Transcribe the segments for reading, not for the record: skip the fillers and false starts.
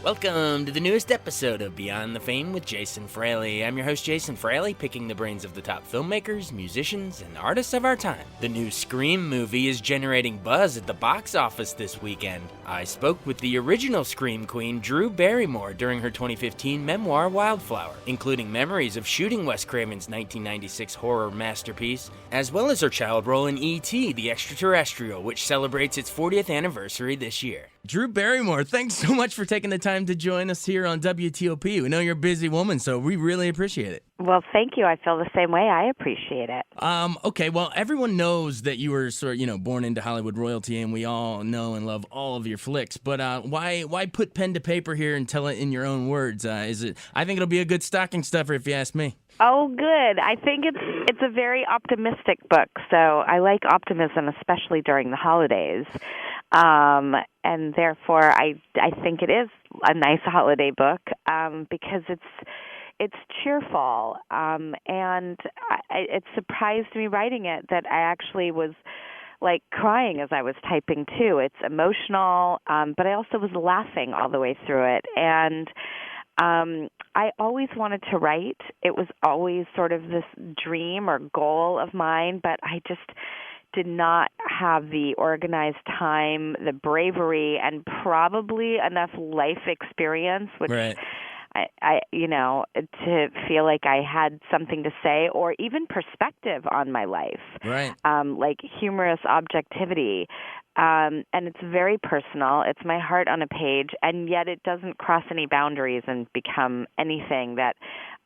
Welcome to the newest episode of Beyond the Fame with Jason Fraley. I'm your host, Jason Fraley, picking the brains of the top filmmakers, musicians, and artists of our time. The new Scream movie is generating buzz at the box office this weekend. I spoke with the original Scream queen, Drew Barrymore, during her 2015 memoir, Wildflower, including memories of shooting Wes Craven's 1996 horror masterpiece, as well as her child role in E.T., the Extraterrestrial, which celebrates its 40th anniversary this year. Drew Barrymore, thanks so much for taking the time to join us here on WTOP. We know you're a busy woman, so we really appreciate it. Well, thank you. I feel the same way. I appreciate it. Okay, well, everyone knows that you were born into Hollywood royalty, and we all know and love all of your flicks. But why put pen to paper here and tell it in your own words? I think it'll be a good stocking stuffer if you ask me. Oh, good. I think it's a very optimistic book, so I like optimism, especially during the holidays. And therefore, I think it is a nice holiday book because it's cheerful, and it surprised me writing it that I actually was like crying as I was typing too. It's emotional, but I also was laughing all the way through it, and I always wanted to write. It was always sort of this dream or goal of mine, but I just did not have the organized time, the bravery, and probably enough life experience, which Right. I to feel like I had something to say or even perspective on my life, Right. like humorous objectivity. And it's very personal. It's my heart on a page, and yet it doesn't cross any boundaries and become anything that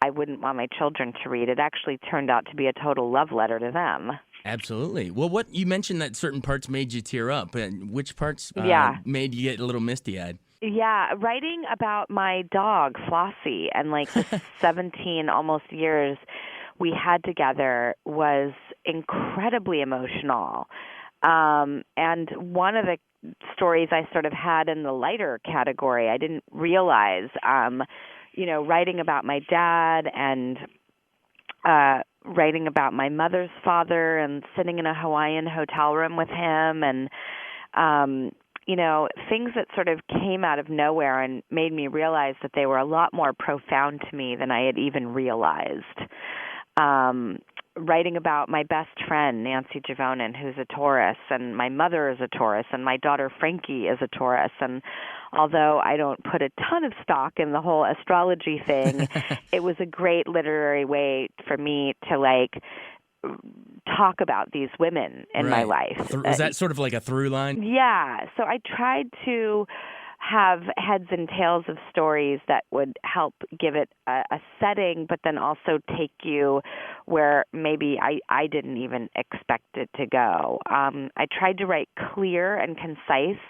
I wouldn't want my children to read. It actually turned out to be a total love letter to them. Absolutely. Well, what you mentioned that certain parts made you tear up, and which parts made you get a little misty-eyed? Yeah, writing about my dog, Flossie, and like the 17 almost years we had together was incredibly emotional. And one of the stories I sort of had in the lighter category, I didn't realize, writing about my dad and writing about my mother's father and sitting in a Hawaiian hotel room with him and, things that sort of came out of nowhere and made me realize that they were a lot more profound to me than I had even realized. Writing about my best friend, Nancy Javonen, who's a Taurus, and my mother is a Taurus, and my daughter Frankie is a Taurus. And although I don't put a ton of stock in the whole astrology thing, it was a great literary way for me to, talk about these women in my life. Is that sort of like a through line? Yeah. So I tried to have heads and tails of stories that would help give it a setting, but then also take you where maybe I didn't even expect it to go. I tried to write clear and concise,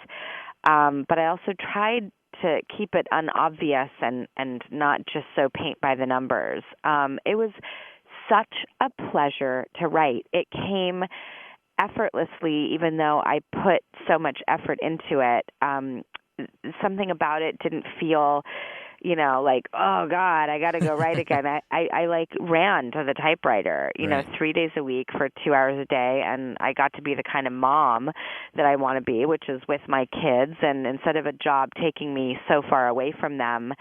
but I also tried to keep it unobvious and not just so paint by the numbers. It was such a pleasure to write. It came effortlessly, even though I put so much effort into it. Something about it didn't feel, like, oh God, I got to go write again. I ran to the typewriter, 3 days a week for 2 hours a day. And I got to be the kind of mom that I want to be, which is with my kids. And instead of a job taking me so far away from them,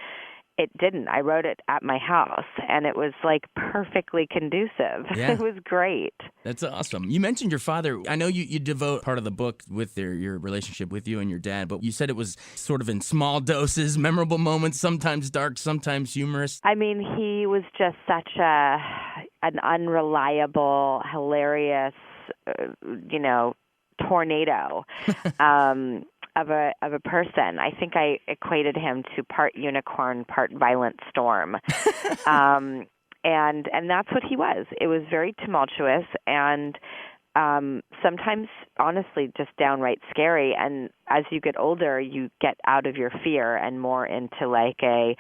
it didn't. I wrote it at my house, and it was perfectly conducive. Yeah. It was great. That's awesome. You mentioned your father. I know you devote part of the book with your relationship with you and your dad, but you said it was sort of in small doses, memorable moments, sometimes dark, sometimes humorous. I mean, he was just such an unreliable, hilarious, tornado. Of a person. I think I equated him to part unicorn, part violent storm. And that's what he was. It was very tumultuous and sometimes, honestly, just downright scary. And as you get older, you get out of your fear and more into a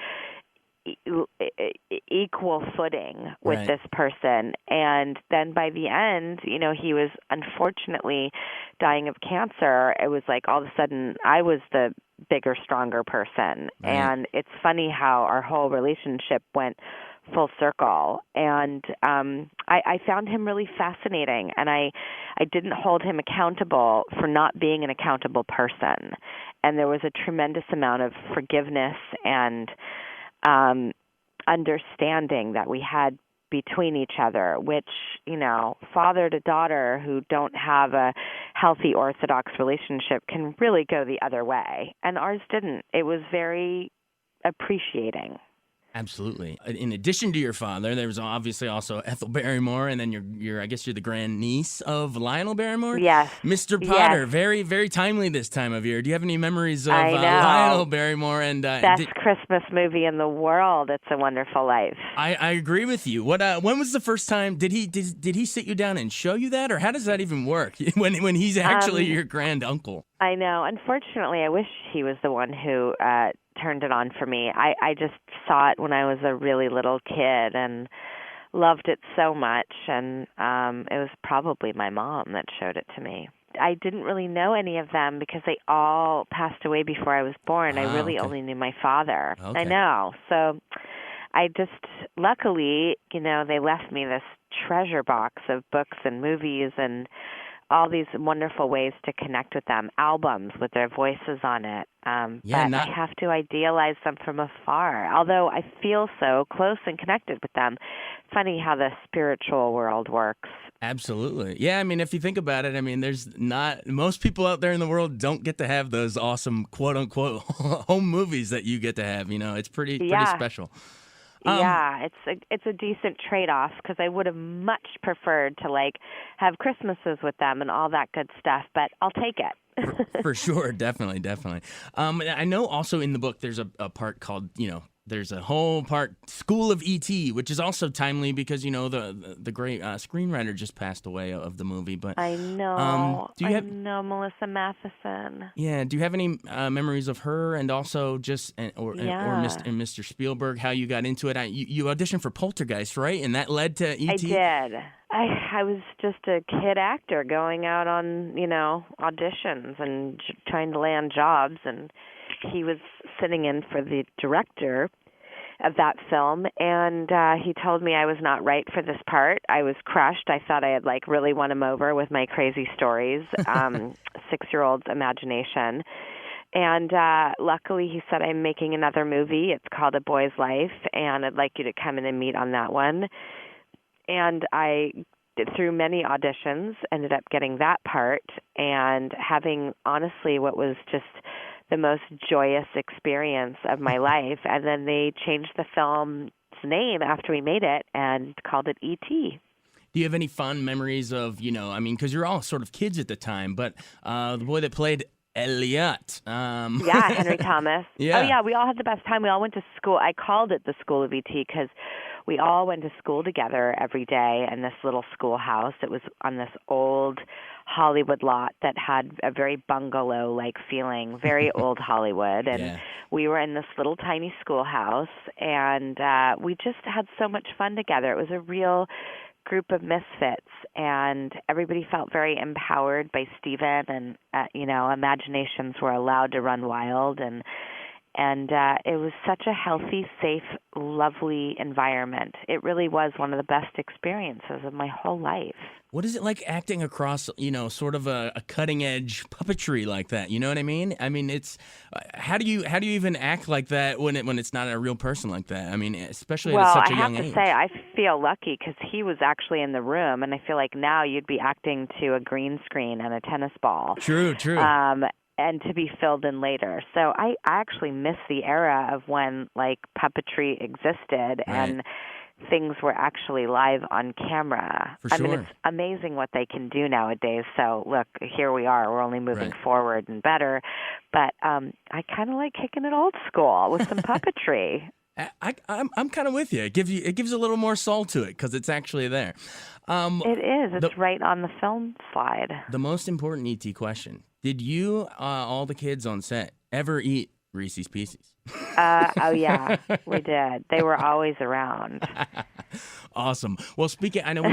equal footing with this person. And then by the end, he was unfortunately dying of cancer. It was all of a sudden I was the bigger, stronger person. And it's funny how our whole relationship went full circle. And I found him really fascinating, and I didn't hold him accountable for not being an accountable person. And there was a tremendous amount of forgiveness and understanding that we had between each other, which, father to daughter who don't have a healthy orthodox relationship can really go the other way. And ours didn't. It was very appreciating. Absolutely. In addition to your father, there was obviously also Ethel Barrymore, and then you're I guess you're the grandniece of Lionel Barrymore. Yes. Mr. Potter, Yes. very, very timely this time of year. Do you have any memories of I know. Lionel Barrymore? And Best Christmas movie in the world, It's a Wonderful Life. I agree with you. When was the first time did he sit you down and show you that, or how does that even work when he's actually your grand uncle? I know. Unfortunately, I wish he was the one who turned it on for me. I just saw it when I was a really little kid and loved it so much, and it was probably my mom that showed it to me. I didn't really know any of them because they all passed away before I was born. I really only knew my father. Okay. I know. So I just, luckily, they left me this treasure box of books and movies and all these wonderful ways to connect with them, albums with their voices on it. But I have to idealize them from afar, although I feel so close and connected with them. Funny how the spiritual world works. Absolutely. Yeah, I mean, if you think about it, I mean, most people out there in the world don't get to have those awesome quote-unquote home movies that you get to have. It's pretty special. Yeah, it's a decent trade-off because I would have much preferred to have Christmases with them and all that good stuff, but I'll take it. For sure, definitely. I know also in the book there's a part called, there's a whole part, School of E.T., which is also timely because, the great screenwriter just passed away of the movie. But I know. I know Melissa Matheson. Yeah. Do you have any memories of her and also or Mr. Spielberg, how you got into it? You auditioned for Poltergeist, right? And that led to E.T.? I did. I was just a kid actor going out on, auditions and trying to land jobs, and he was sitting in for the director of that film, and he told me I was not right for this part. I was crushed. I thought I had really won him over with my crazy stories, 6-year-old's imagination. And luckily he said, I'm making another movie. It's called A Boy's Life, and I'd like you to come in and meet on that one. And I, through many auditions, ended up getting that part and having, honestly, what was just the most joyous experience of my life. And then they changed the film's name after we made it and called it E.T. Do you have any fond memories of, because you're all sort of kids at the time, but the boy that played Elliot. Yeah, Henry Thomas. Yeah. Oh, yeah, we all had the best time. We all went to school. I called it the School of E.T. because we all went to school together every day in this little schoolhouse. It was on this old Hollywood lot that had a very bungalow-like feeling, very old Hollywood. And we were in this little tiny schoolhouse, and we just had so much fun together. It was a real group of misfits, and everybody felt very empowered by Stephen, and imaginations were allowed to run wild, and it was such a healthy, safe, lovely environment. It really was one of the best experiences of my whole life. What is it like acting across, sort of a cutting edge puppetry like that? You know what I mean? I mean, it's how do you even act like that when it's not a real person like that? I mean, especially at such a young age. Well, I have to say, I feel lucky because he was actually in the room, and I feel like now you'd be acting to a green screen and a tennis ball. True. And to be filled in later. So I actually miss the era of when puppetry existed and things were actually live on camera. For sure. I mean, it's amazing what they can do nowadays. So look, here we are. We're only moving forward and better. But I kind of like kicking it old school with some puppetry. I'm kind of with you. It gives a little more soul to it because it's actually there. It is. It's right on the film slide. The most important ET question. Did you, all the kids on set, ever eat Reese's Pieces? Oh, yeah, we did. They were always around. Awesome. Well, I know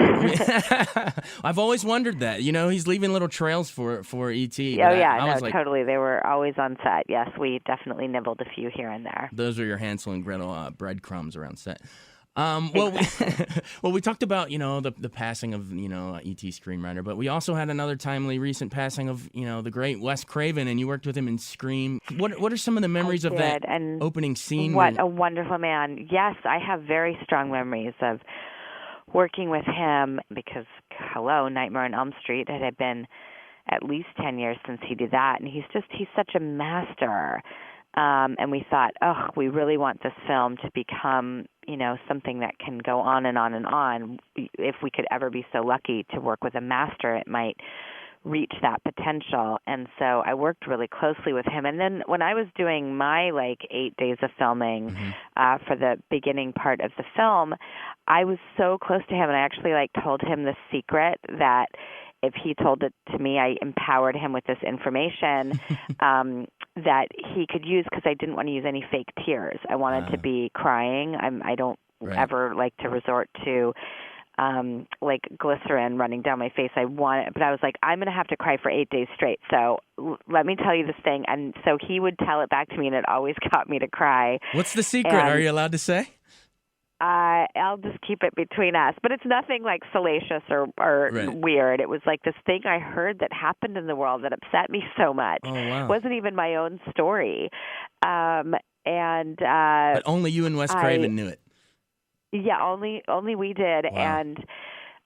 I've always wondered that. He's leaving little trails for E.T. Oh, yeah, totally. They were always on set. Yes, we definitely nibbled a few here and there. Those are your Hansel and Gretel breadcrumbs around set. Well, we talked about, the passing of, E.T. screenwriter, but we also had another timely recent passing of, the great Wes Craven, and you worked with him in Scream. What are some of the memories of that opening scene? What a wonderful man. Yes, I have very strong memories of working with him because, Nightmare on Elm Street, it had been at least 10 years since he did that, and he's such a master. And we thought, we really want this film to become, something that can go on and on and on. If we could ever be so lucky to work with a master, it might reach that potential. And so I worked really closely with him. And then when I was doing my 8 days of filming for the beginning part of the film, I was so close to him, and I actually told him the secret that if he told it to me, I empowered him with this information that he could use, because I didn't want to use any fake tears. I wanted to be crying. I don't ever like to resort to glycerin running down my face. But I was like, I'm going to have to cry for 8 days straight. So let me tell you this thing. And so he would tell it back to me, and it always got me to cry. What's the secret? Are you allowed to say? I'll just keep it between us. But it's nothing salacious or weird. It was this thing I heard that happened in the world that upset me so much. Oh, wow. It wasn't even my own story. But only you and Wes Craven knew it. Yeah, only we did. Wow. And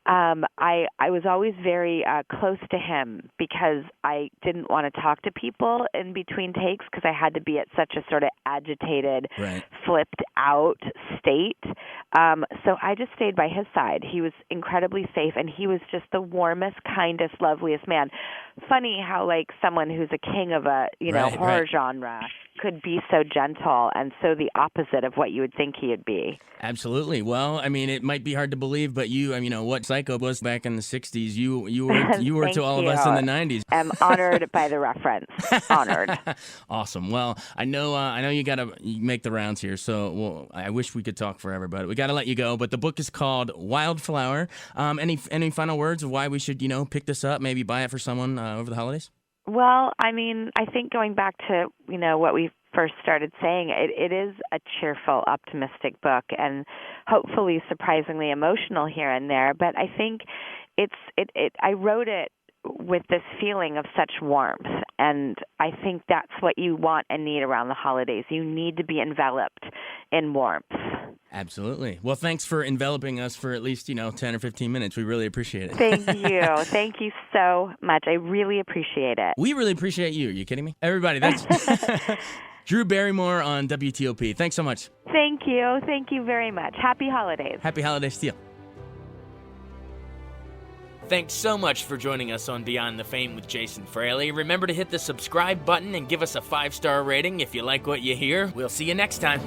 I was always very close to him because I didn't want to talk to people in between takes because I had to be at such a sort of agitated, flipped out state. So I just stayed by his side. He was incredibly safe, and he was just the warmest, kindest, loveliest man. Funny how someone who's a king of a horror genre could be so gentle and so the opposite of what you would think he would be. Absolutely. Well, I mean, it might be hard to believe, but you, what Psycho was back in the 60s, you were to all of us in the 90s. I'm honored by the reference. Honored. Awesome. Well, I know you got to make the rounds here, so I wish we could talk forever, but we got to let you go. But the book is called Wildflower. Any final words of why we should, pick this up, maybe buy it for someone over the holidays? Well, I mean, I think going back to, what we first started saying, it is a cheerful, optimistic book and hopefully surprisingly emotional here and there. But I think I wrote it with this feeling of such warmth, and I think that's what you want and need around the holidays. You need to be enveloped in warmth. Absolutely. Well, thanks for enveloping us for at least, 10 or 15 minutes. We really appreciate it. Thank you. Thank you so much. I really appreciate it. We really appreciate you. Are you kidding me? Everybody, that's Drew Barrymore on WTOP. Thanks so much. Thank you. Thank you very much. Happy holidays. Happy holidays to you. Thanks so much for joining us on Beyond the Fame with Jason Fraley. Remember to hit the subscribe button and give us a 5-star rating if you like what you hear. We'll see you next time.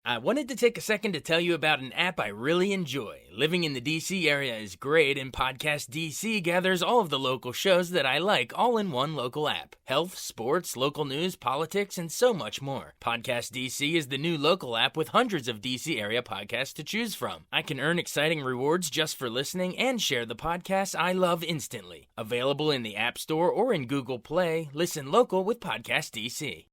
I wanted to take a second to tell you about an app I really enjoy. Living in the DC area is great, and Podcast DC gathers all of the local shows that I like all in one local app. Health, sports, local news, politics, and so much more. Podcast DC is the new local app with hundreds of DC area podcasts to choose from. I can earn exciting rewards just for listening and share the podcasts I love instantly. Available in the App Store or in Google Play, listen local with Podcast DC.